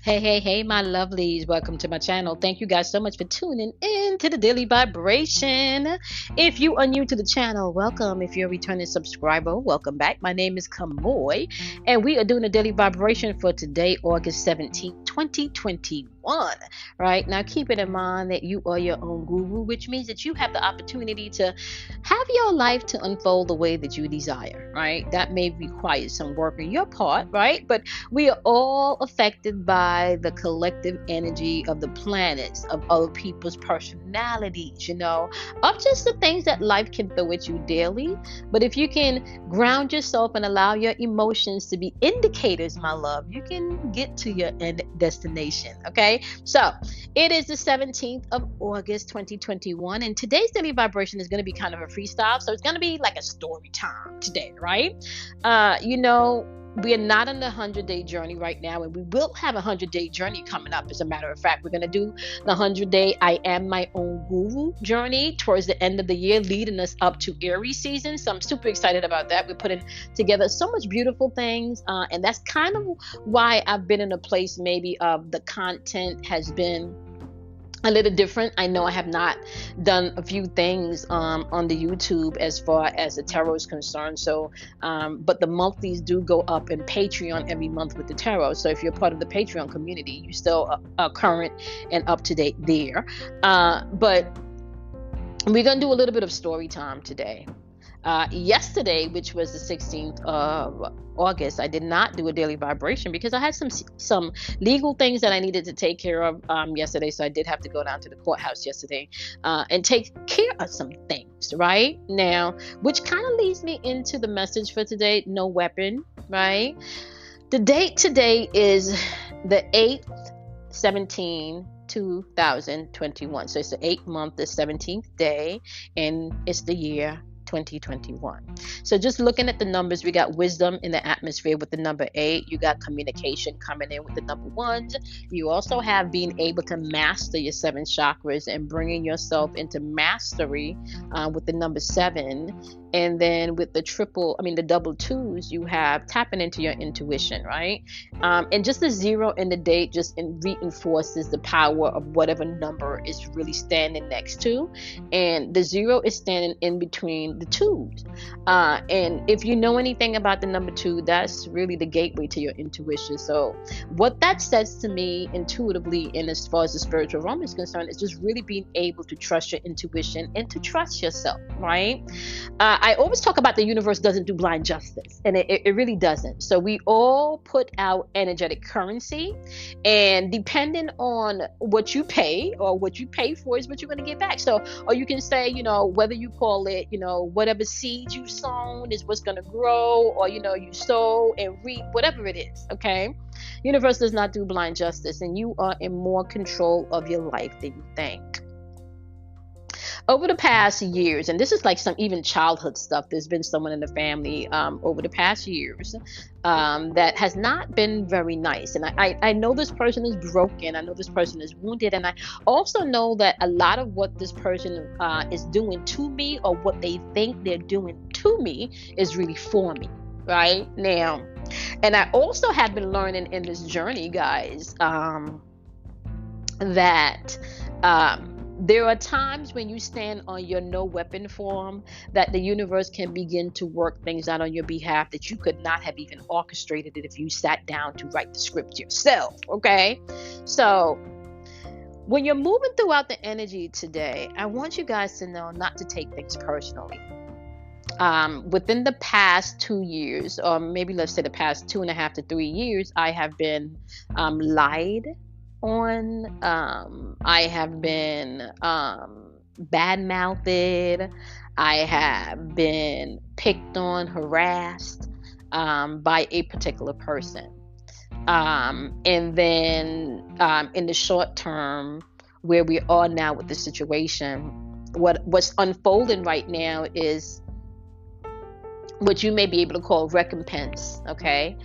Hey, my lovelies. Welcome to my channel. Thank you guys so much for tuning in to the Daily Vibration. If you are new to the channel, welcome. If you're a returning subscriber, welcome back. My name is Kamoy, and we are doing a Daily Vibration for today, August 17th, 2021. Right now, keep it in mind that you are your own guru, which means that you have the opportunity to have your life to unfold the way that you desire, right? That may require some work on your part, right? But we are all affected by the collective energy of the planets, of other people's personalities, of just the things that life can throw at you daily. But if you can ground yourself and allow your emotions to be indicators, my love, you can get to your end destination. Okay. So it is the 17th of August, 2021. And today's daily vibration is going to be kind of a freestyle. So it's going to be like a story time today, right? Uh, you know, we are not on the 100-day journey right now, and we will have a 100-day journey coming up. As a matter of fact, we're going to do the 100-day I am my own guru journey towards the end of the year, leading us up to Aries season. So I'm super excited about that. We're putting together so much beautiful things, and that's kind of why I've been in a place maybe of the content has been a little different. I know I have not done a few things on the YouTube as far as the tarot is concerned. So, but the monthlies do go up in Patreon every month with the tarot. So if you're part of the Patreon community, you still are current and up to date there. But we're gonna do a little bit of story time today. Yesterday, which was the 16th of August, I did not do a daily vibration because I had some legal things that I needed to take care of yesterday. So I did have to go down to the courthouse yesterday and take care of some things right now, which kind of leads me into the message for today. No weapon, right? The date today is the 8th, 17, 2021. So it's the 8th month, the 17th day, and it's the year 2021. So just looking at the numbers, we got wisdom in the atmosphere with the number 8. You got communication coming in with the number 1s. You also have being able to master your 7 chakras and bringing yourself into mastery with the number 7. And then with the the double 2s, you have tapping into your intuition, right? And just the 0 and the date just reinforces the power of whatever number is really standing next to. And the 0 is standing in between the 2s. And if you know anything about the number 2, that's really the gateway to your intuition. So what that says to me intuitively, and as far as the spiritual realm is concerned, is just really being able to trust your intuition and to trust yourself, right? I always talk about the universe doesn't do blind justice, and it really doesn't. So we all put out energetic currency, and depending on what you pay or what you pay for is what you're going to get back. So, or you can say, whether you call it, whatever seed you sown is what's going to grow, or, you sow and reap, whatever it is. Okay. Universe does not do blind justice, and you are in more control of your life than you think. Over the past years, and this is like some even childhood stuff, there's been someone in the family over the past years that has not been very nice. And I know this person is broken. I know this person is wounded. And I also know that a lot of what this person is doing to me, or what they think they're doing to me, is really for me right now. And I also have been learning in this journey, guys, that there are times when you stand on your no weapon form that the universe can begin to work things out on your behalf that you could not have even orchestrated it if you sat down to write the script yourself. Okay. So when you're moving throughout the energy today, I want you guys to know not to take things personally. Within the past 2 years, or maybe let's say the past 2.5 to 3 years, I have been lied on. I have been bad mouthed. I have been picked on, harassed by a particular person. And then in the short term, where we are now with the situation, what's unfolding right now is what you may be able to call recompense, okay?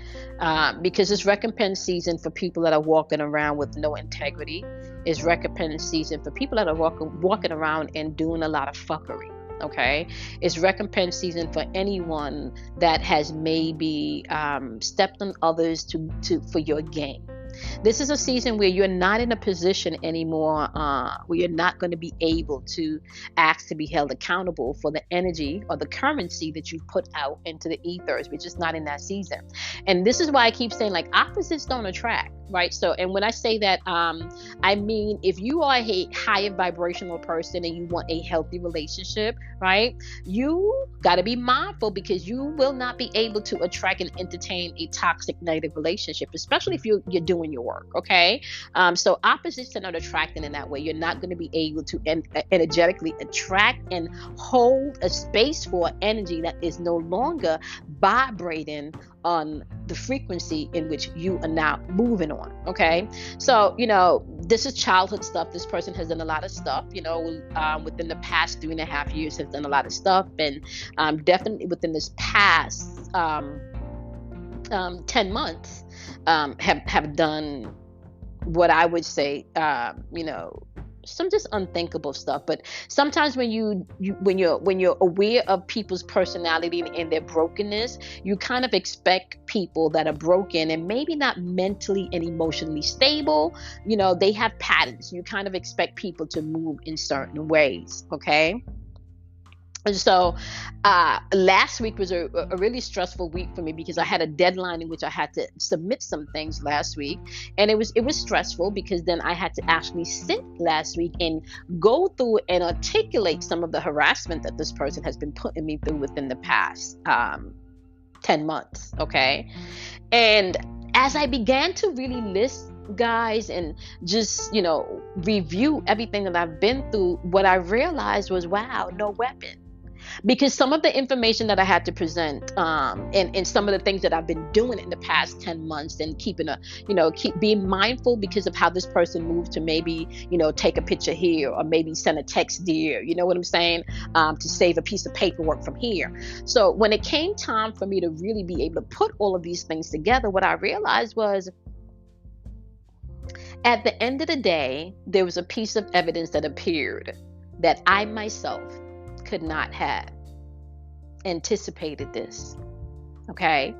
Because it's recompense season for people that are walking around with no integrity. It's recompense season for people that are walking around and doing a lot of fuckery, okay? It's recompense season for anyone that has maybe stepped on others for your gain, This is a season where you're not in a position anymore where you're not going to be able to ask to be held accountable for the energy or the currency that you put out into the ethers. We're just not in that season. And this is why I keep saying, like, opposites don't attract, right? So, and when I say that, I mean, if you are a higher vibrational person and you want a healthy relationship, right, you got to be mindful, because you will not be able to attract and entertain a toxic negative relationship, especially if you're doing your work. Okay. So opposites are not attracting in that way. You're not going to be able to energetically attract and hold a space for energy that is no longer vibrating on the frequency in which you are now moving on. Okay. So, this is childhood stuff. This person has done a lot of stuff, within the past 3.5 years, has done a lot of stuff. And definitely within this past 10 months, have done what I would say, some just unthinkable stuff. But sometimes when you're aware of people's personality and their brokenness, you kind of expect people that are broken and maybe not mentally and emotionally stable. They have patterns. You kind of expect people to move in certain ways. Okay. And so last week was a really stressful week for me, because I had a deadline in which I had to submit some things last week. And it was stressful, because then I had to actually sit last week and go through and articulate some of the harassment that this person has been putting me through within the past 10 months. Okay. And as I began to really list, guys, and just review everything that I've been through, what I realized was, wow, no weapon. Because some of the information that I had to present, and some of the things that I've been doing in the past 10 months, and keep being mindful because of how this person moved to maybe, take a picture here, or maybe send a text there, you know what I'm saying, to save a piece of paperwork from here. So when it came time for me to really be able to put all of these things together, what I realized was, at the end of the day, there was a piece of evidence that appeared that I myself could not have anticipated this. Okay.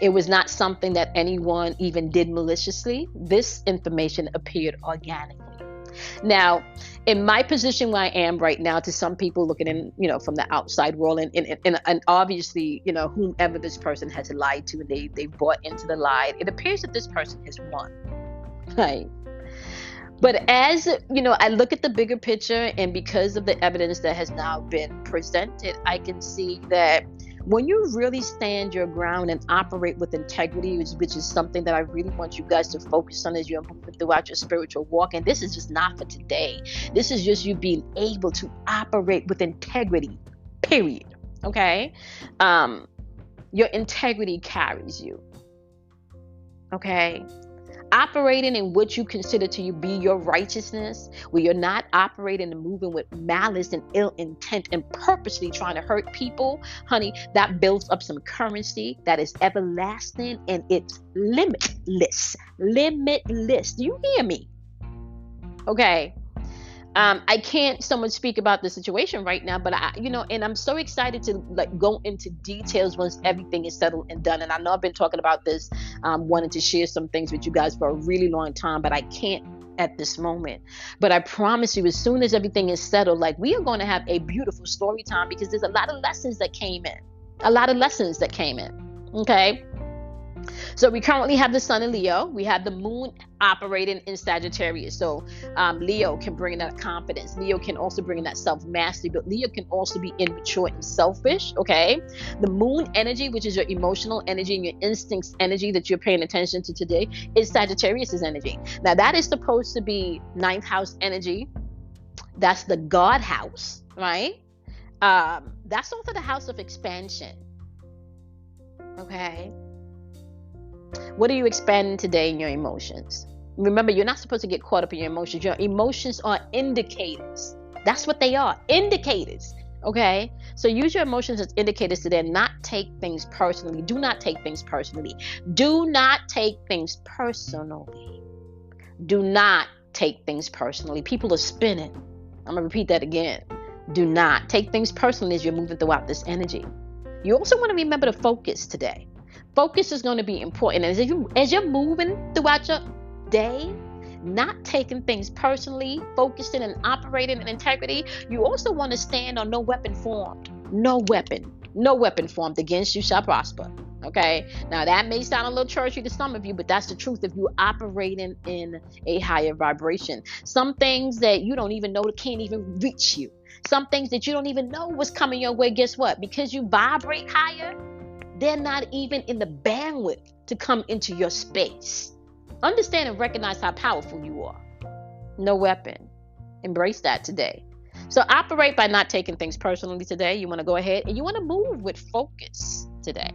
It was not something that anyone even did maliciously. This information appeared organically. Now, in my position where I am right now, to some people looking in, from the outside world, and obviously, whomever this person has lied to, and they bought into the lie, it appears that this person has won. Right. But as I look at the bigger picture, and because of the evidence that has now been presented, I can see that when you really stand your ground and operate with integrity, which is something that I really want you guys to focus on as you're moving throughout your spiritual walk. And this is just not for today. This is just you being able to operate with integrity, period. Okay. Your integrity carries you. Okay. Operating in what you consider to be your righteousness, where you're not operating and moving with malice and ill intent and purposely trying to hurt people, honey, that builds up some currency that is everlasting, and it's limitless. Do you hear me? Okay. I can't so much speak about the situation right now, but and I'm so excited to go into details once everything is settled and done. And I know I've been talking about this, wanting to share some things with you guys for a really long time, but I can't at this moment. But I promise you, as soon as everything is settled, we are going to have a beautiful story time, because there's a lot of lessons that came in. Okay. So we currently have the sun in Leo. We have the moon operating in Sagittarius. So Leo can bring in that confidence. Leo can also bring in that self-mastery, but Leo can also be immature and selfish. Okay. The moon energy, which is your emotional energy and your instincts energy that you're paying attention to today, is Sagittarius's energy. Now that is supposed to be 9th house energy. That's the God house, right? That's also the house of expansion. Okay. What are you expanding today in your emotions? Remember, you're not supposed to get caught up in your emotions. Your emotions are indicators. That's what they are, indicators. Okay? So use your emotions as indicators today, and not take things personally. Do not take things personally. Do not take things personally. Do not take things personally. People are spinning. I'm going to repeat that again. Do not take things personally as you're moving throughout this energy. You also want to remember to focus today. Focus is going to be important. As you're moving throughout your day, not taking things personally, focusing and operating in integrity, you also want to stand on no weapon formed. No weapon formed against you shall prosper. Okay. Now that may sound a little churchy to some of you, but that's the truth if you're operating in a higher vibration. Some things that you don't even know can't even reach you. Some things that you don't even know what's coming your way. Guess what? Because you vibrate higher, they're not even in the bandwidth to come into your space. Understand and recognize how powerful you are. No weapon. Embrace that today. So operate by not taking things personally today. You want to go ahead and you want to move with focus today.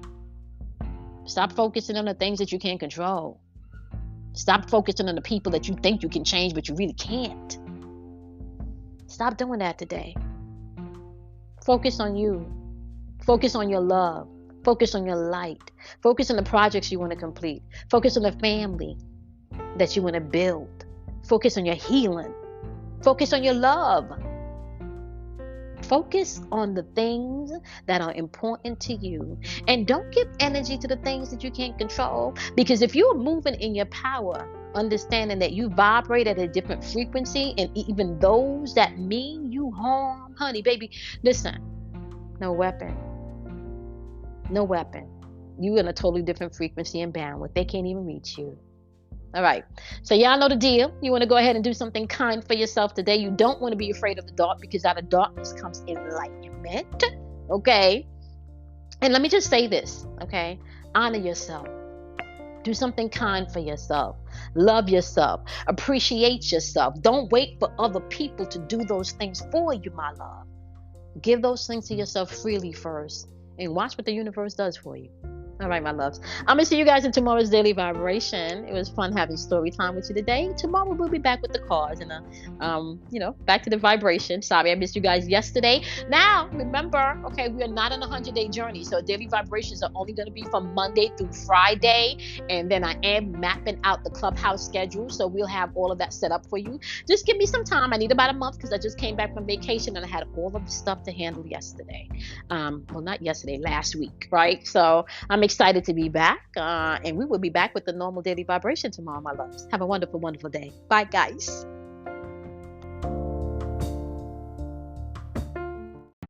Stop focusing on the things that you can't control. Stop focusing on the people that you think you can change, but you really can't. Stop doing that today. Focus on you. Focus on your love. Focus on your light. Focus on the projects you want to complete. Focus on the family that you want to build. Focus on your healing. Focus on your love. Focus on the things that are important to you. And don't give energy to the things that you can't control. Because if you're moving in your power, understanding that you vibrate at a different frequency, and even those that mean you harm, honey, baby, listen, no weapon. No weapon. You're in a totally different frequency and bandwidth. They can't even reach you. All right. So y'all know the deal. You want to go ahead and do something kind for yourself today. You don't want to be afraid of the dark, because out of darkness comes enlightenment. Okay. And let me just say this. Okay. Honor yourself. Do something kind for yourself. Love yourself. Appreciate yourself. Don't wait for other people to do those things for you, my love. Give those things to yourself freely first, and watch what the universe does for you. All right, my loves. I'm going to see you guys in tomorrow's Daily Vibration. It was fun having story time with you today. Tomorrow we'll be back with the cause and, back to the vibration. Sorry, I missed you guys yesterday. Now, remember, okay, we are not on a 100-day journey. So Daily Vibrations are only going to be from Monday through Friday. And then I am mapping out the Clubhouse schedule. So we'll have all of that set up for you. Just give me some time. I need about a month, because I just came back from vacation and I had all of the stuff to handle yesterday. Not yesterday, last week, right? So I'm excited to be back, and we will be back with the normal Daily Vibration tomorrow, my loves. Have a wonderful, wonderful day. Bye, guys.